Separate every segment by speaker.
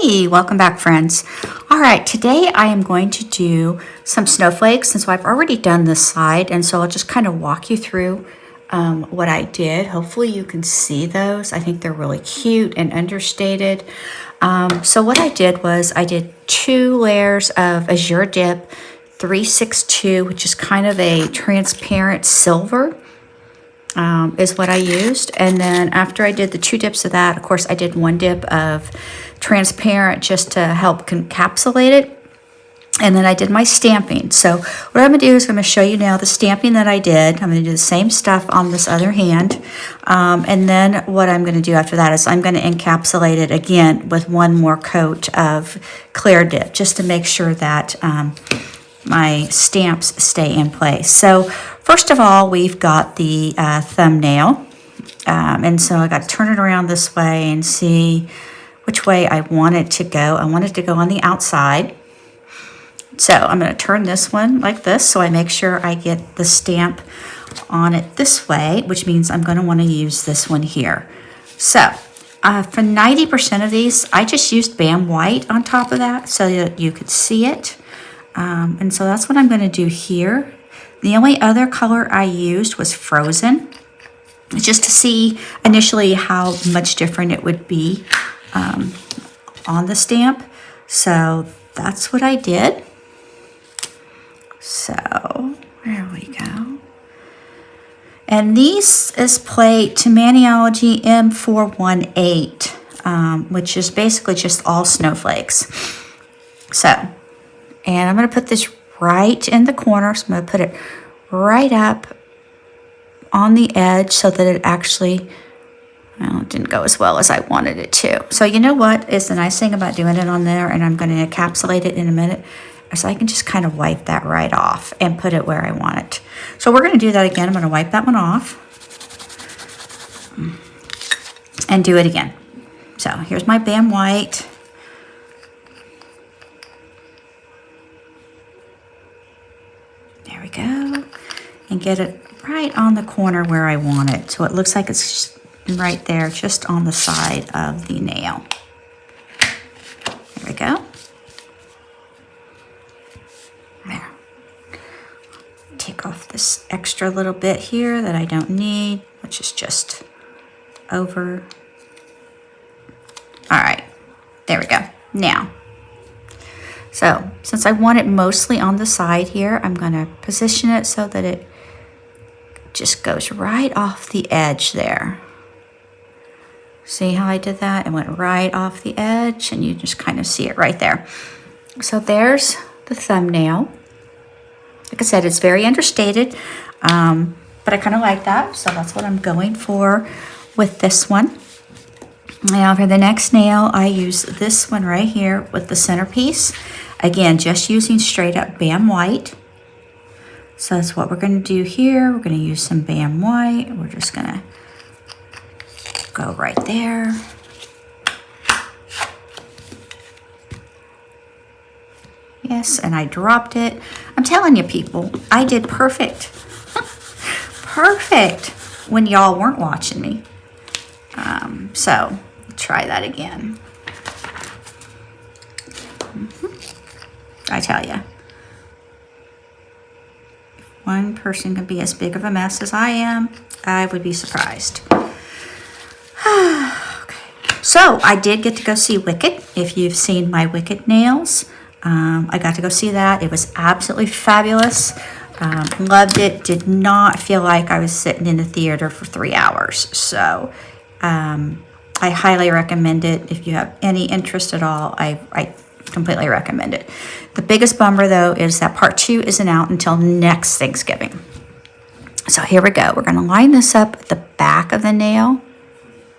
Speaker 1: Hey, welcome back, friends. All right, today I am going to do some snowflakes, and so I've already done this side, and so I'll just kind of walk you through what I did. Hopefully you can see those. I think they're really cute and understated. So what I did was I did 2 layers of Azure Dip 362, which is kind of a transparent silver. Is what I used. And then after I did the 2 dips of that, of course, I did 1 dip of transparent just to help encapsulate it. And then I did my stamping. So what I'm going to do is I'm going to show you now the stamping that I did. I'm going to do the same stuff on this other hand. And then what I'm going to do after that is I'm going to encapsulate it again with 1 more coat of clear dip just to make sure that my stamps stay in place. So first of all, we've got the thumbnail. And so I got to turn it around this way and see which way I want it to go. I want it to go on the outside. So I'm going to turn this one like this so I make sure I get the stamp on it this way, which means I'm going to want to use this one here. So for 90% of these, I just used BAM white on top of that so that you could see it. And so that's what I'm going to do here. The only other color I used was Frozen, just to see initially how much different it would be on the stamp. So that's what I did. So there we go. And these is plate to Maniology M418, which is basically just all snowflakes. So, and I'm going to put this right in the corner. So I'm going to put it right up on the edge so that it actually, well, it didn't go as well as I wanted it to. So you know what is the nice thing about doing it on there, and I'm going to encapsulate it in a minute, is I can just kind of wipe that right off and put it where I want it. So we're going to do that again. I'm going to wipe that one off and do it again. So here's my BAM white. There we go. And get it right on the corner where I want it. So it looks like it's right there, just on the side of the nail. There we go. There. Take off this extra little bit here that I don't need, which is just over. All right, there we go. Now, so since I want it mostly on the side here, I'm going to position it so that it just goes right off the edge there. See how I did that? It went right off the edge, and you just kind of see it right there. So there's the thumbnail. Like I said, it's very understated, but I kind of like that, so that's what I'm going for with this one. Now for the next nail, I use this one right here with the centerpiece. Again, just using straight up BAM white. So that's what we're going to do here. We're going to use some BAM white. We're just going to go right there. Yes, and I dropped it. I'm telling you, people, I did perfect. Perfect when y'all weren't watching me. So try that again. I tell you, if one person can be as big of a mess as I am, I would be surprised. Okay. So I did get to go see Wicked. If you've seen my Wicked nails, I got to go see that. It was absolutely fabulous. Loved it. Did not feel like I was sitting in a theater for 3 hours. So I highly recommend it. If you have any interest at all, I completely recommend it. The biggest bummer, though, is that part 2 isn't out until next Thanksgiving. So here we go. We're going to line this up at the back of the nail.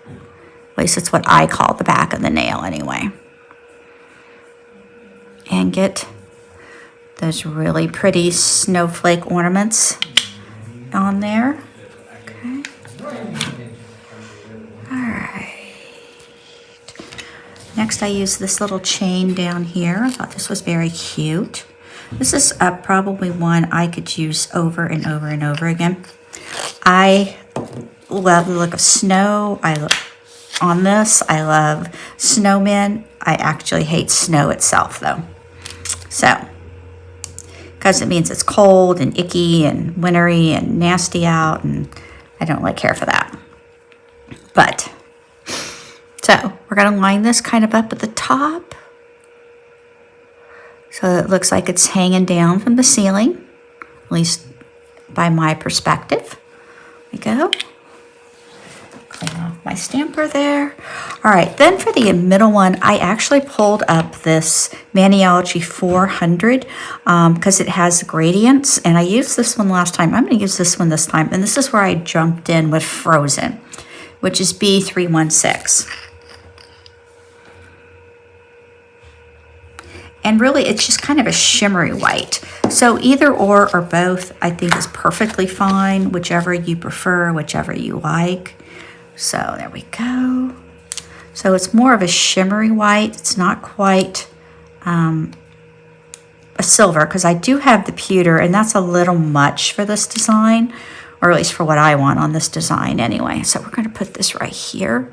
Speaker 1: At least it's what I call the back of the nail anyway. And get those really pretty snowflake ornaments on there. Okay. All right. Next, I use this little chain down here. I thought this was very cute. This is probably one I could use over and over and over again. I love the look of snow. I on this. I love snowmen. I actually hate snow itself though. So, because it means it's cold and icky and wintry and nasty out, and I don't really care for that. But, so we're gonna line this kind of up at the top. So it looks like it's hanging down from the ceiling, at least by my perspective. There we go. Clean off my stamper there. All right, then for the middle one, I actually pulled up this Maniology 400 because it has gradients, and I used this one last time. I'm going to use this one this time, and this is where I jumped in with Frozen, which is B316. And really, it's just kind of a shimmery white. So either or both, I think, is perfectly fine, whichever you prefer, whichever you like. So there we go. So it's more of a shimmery white. It's not quite a silver, because I do have the pewter, and that's a little much for this design, or at least for what I want on this design anyway. So we're going to put this right here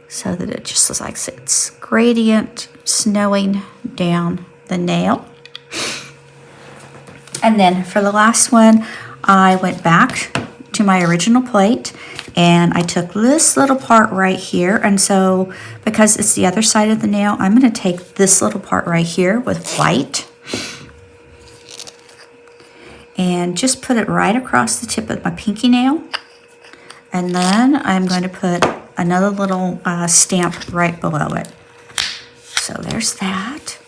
Speaker 1: so that it just looks like it's gradient snowing down the nail. And then for the last one, I went back to my original plate, and I took this little part right here, and so because it's the other side of the nail, I'm going to take this little part right here with white and just put it right across the tip of my pinky nail. And then I'm going to put another little stamp right below it. So there's that.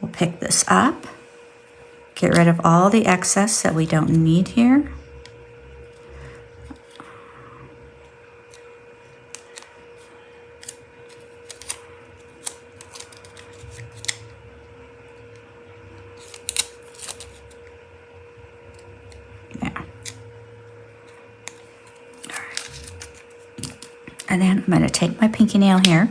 Speaker 1: We'll pick this up, get rid of all the excess that we don't need here. And then I'm going to take my pinky nail here,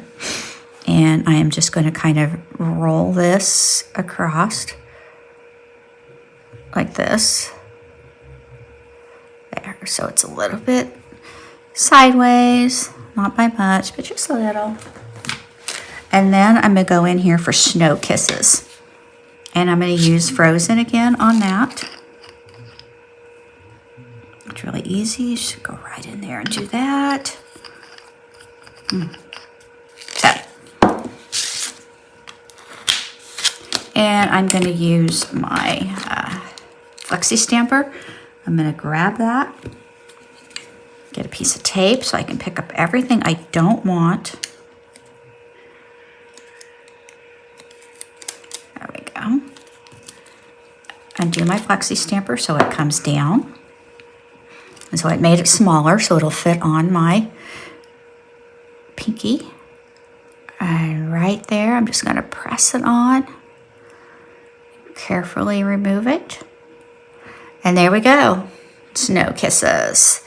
Speaker 1: and I am just going to kind of roll this across like this. There, so it's a little bit sideways, not by much, but just a little. And then I'm going to go in here for Snow Kisses. And I'm going to use Frozen again on that. It's really easy. You should go right in there and do that. So, and I'm going to use my flexi stamper. I'm going to grab that, get a piece of tape so I can pick up everything I don't want. There we go. Undo my flexi stamper so it comes down. And so it made it smaller so it'll fit on my pinky. And right there, I'm just going to press it on. Carefully remove it. And there we go. Snow Kisses.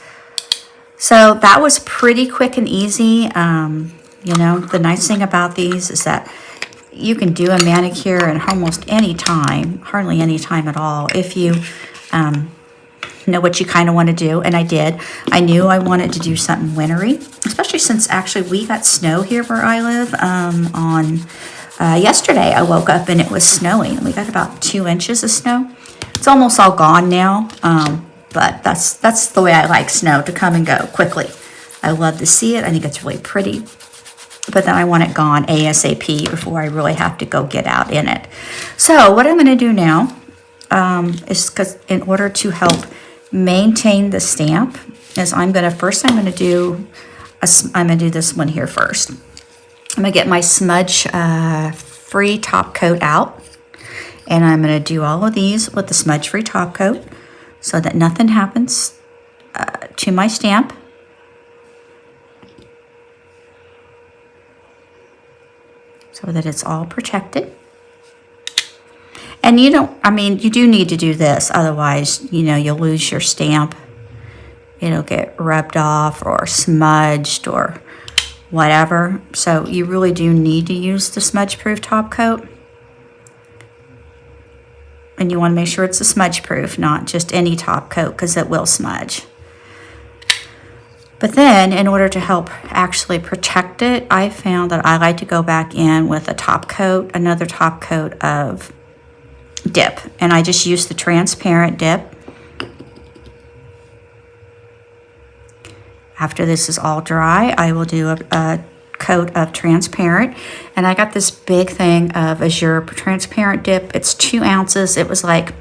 Speaker 1: So that was pretty quick and easy. You know, the nice thing about these is that you can do a manicure in almost any time, hardly any time at all, if you know what you kind of want to do. And I did. I knew I wanted to do something wintry, especially since actually we got snow here where I live. Yesterday I woke up and it was snowing. We got about 2 inches of snow. It's almost all gone now, but that's the way I like snow, to come and go quickly. I love to see it. I think it's really pretty, but then I want it gone ASAP before I really have to go get out in it. So what I'm going to do now is, because in order to help maintain the stamp, is I'm going to do this one here first. I'm going to get my smudge free top coat out, and I'm going to do all of these with the smudge free top coat so that nothing happens to my stamp. So that it's all protected. And you do need to do this, otherwise, you'll lose your stamp. It'll get rubbed off or smudged or whatever. So you really do need to use the smudge-proof top coat. And you want to make sure it's a smudge-proof, not just any top coat, because it will smudge. But then in order to help actually protect it, I found that I like to go back in with a top coat, another top coat of dip. And I just use the transparent dip. After this is all dry, I will do a coat of transparent. And I got this big thing of Azure transparent dip. It's 2 ounces. It was like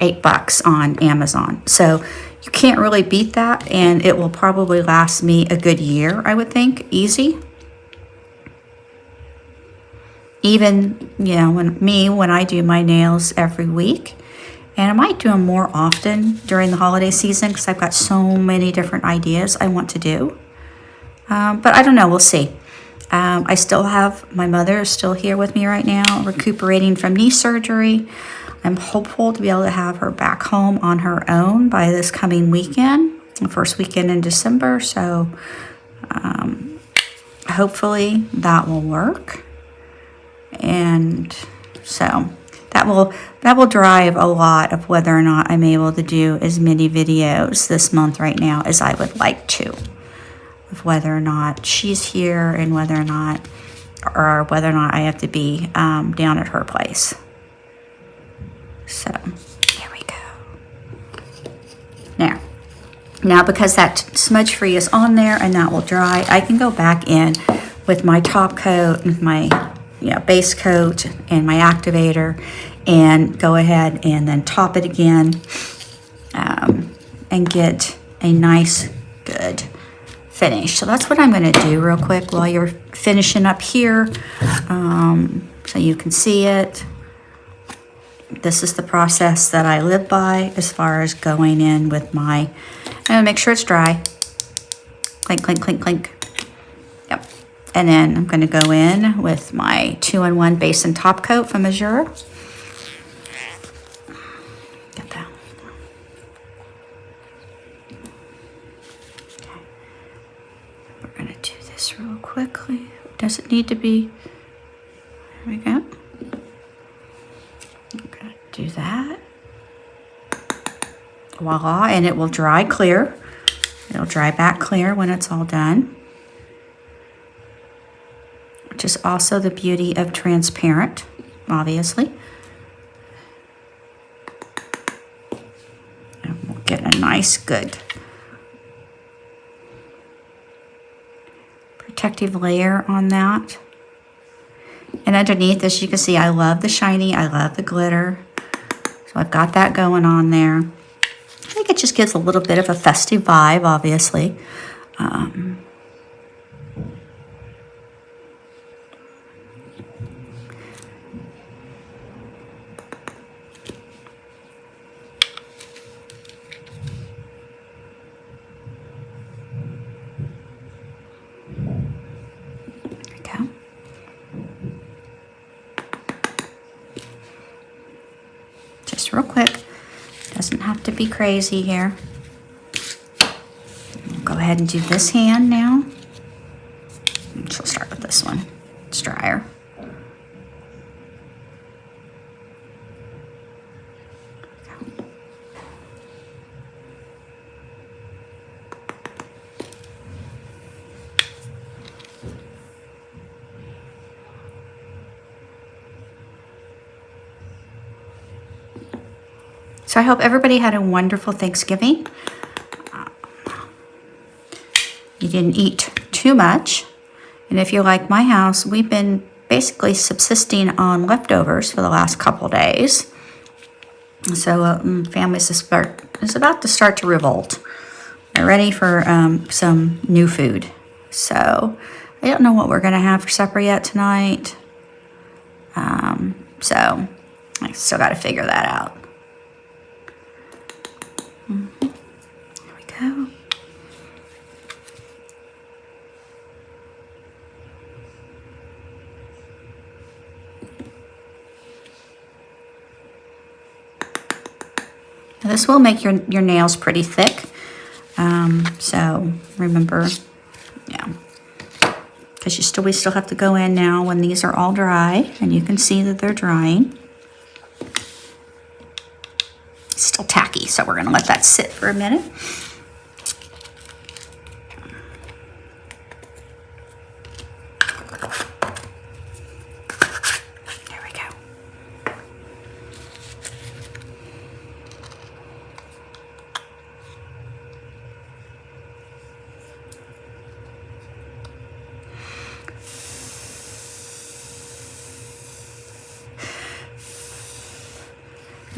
Speaker 1: $8 on Amazon. So you can't really beat that, and it will probably last me a good year, I would think, easy. Even, you know, when I do my nails every week, and I might do them more often during the holiday season because I've got so many different ideas I want to do. But I don't know, we'll see. I still have, my mother is still here with me right now, recuperating from knee surgery. I'm hopeful to be able to have her back home on her own by this coming weekend, the first weekend in December. So hopefully that will work. And so that will drive a lot of whether or not I'm able to do as many videos this month right now as I would like to. Of whether or not she's here and whether or not I have to be down at her place. So there we go. Now because that smudge free is on there and that will dry, I can go back in with my top coat, with my base coat and my activator, and go ahead and then top it again, and get a nice good finish. So that's what I'm going to do real quick while you're finishing up here, so you can see it. This is the process that I live by as far as going in with my, I'm going to make sure it's dry. Clink, clink, clink, clink. Yep. And then I'm going to go in with my 2-in-1 base and top coat from Azure. Get that. Okay. We're going to do this real quickly. Does it need to be? There we go. Do that. Voila, and it will dry clear. It'll dry back clear when it's all done. Which is also the beauty of transparent, obviously. And we'll get a nice, good protective layer on that. And underneath, as you can see, I love the shiny, I love the glitter. So I've got that going on there. I think it just gives a little bit of a festive vibe, obviously. Real quick, doesn't have to be crazy here. We'll go ahead and do this hand now. She'll start with this one. It's drier. So I hope everybody had a wonderful Thanksgiving. You didn't eat too much. And if you're like my house, we've been basically subsisting on leftovers for the last couple days. So families is about to start to revolt. They're ready for some new food. So I don't know what we're going to have for supper yet tonight. So I still got to figure that out. There we go. Now this will make your nails pretty thick. So remember, because we still have to go in now when these are all dry, and you can see that they're drying. It's still tacky, so we're going to let that sit for a minute.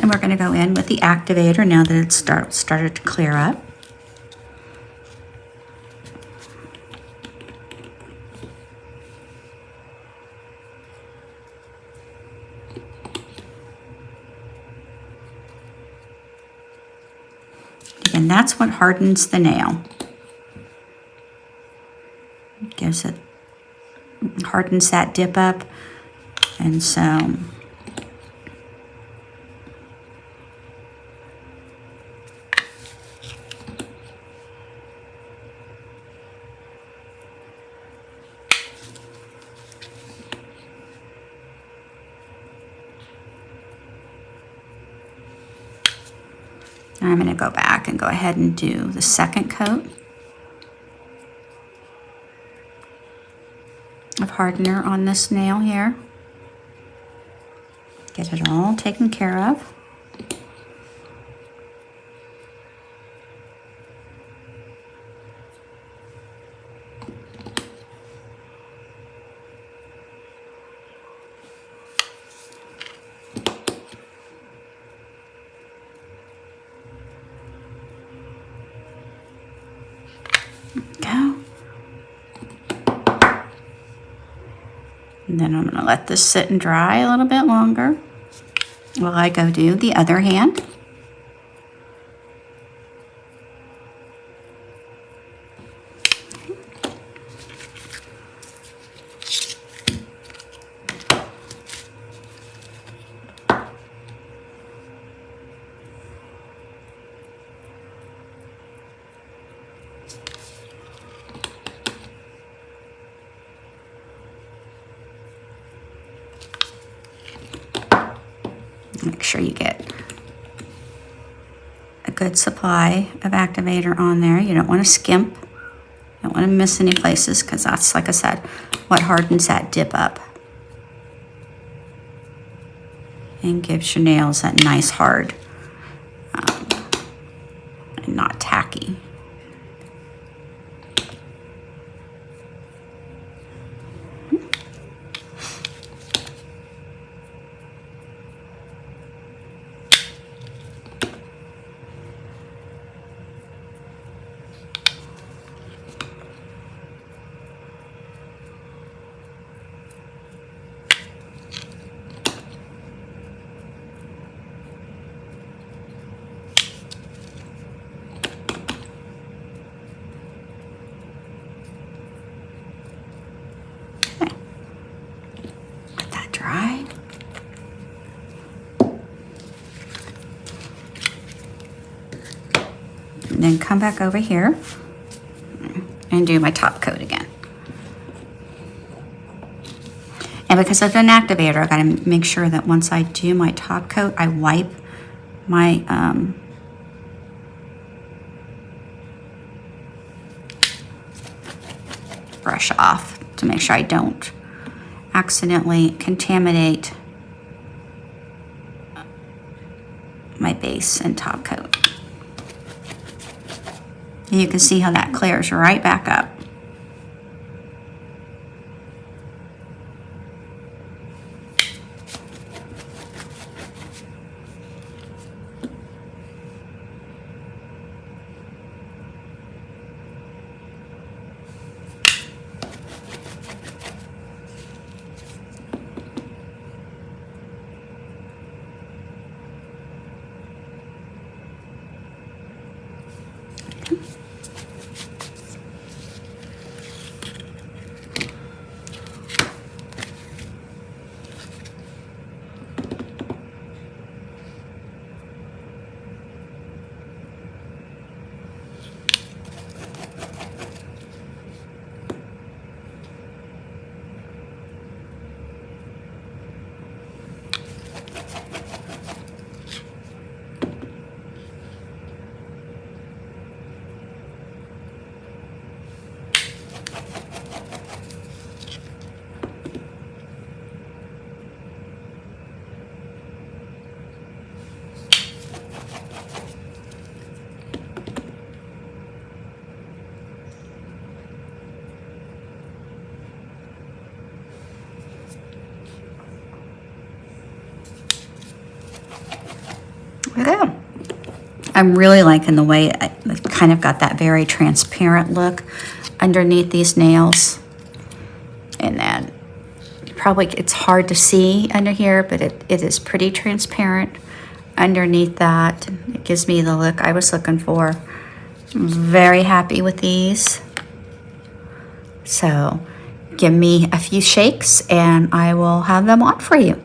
Speaker 1: And we're going to go in with the activator now that it's started to clear up. And that's what hardens the nail. Gives it, hardens that dip up. And so I'm going to go back and go ahead and do the second coat of hardener on this nail here. Get it all taken care of. Go. And then I'm going to let this sit and dry a little bit longer while I go do the other hand. Make sure you get a good supply of activator on there. You don't want to skimp. You don't want to miss any places because that's, like I said, what hardens that dip up and gives your nails that nice hard and not tacky. Dry. And then come back over here and do my top coat again. And because I've done activator, I gotta make sure that once I do my top coat, I wipe my brush off to make sure I don't accidentally contaminate my base and top coat. And you can see how that clears right back up. we go. I'm really liking the way it kind of got that very transparent look underneath these nails. And then probably it's hard to see under here, but it is pretty transparent underneath that. It gives me the look I was looking for. I'm very happy with these. So give me a few shakes and I will have them on for you.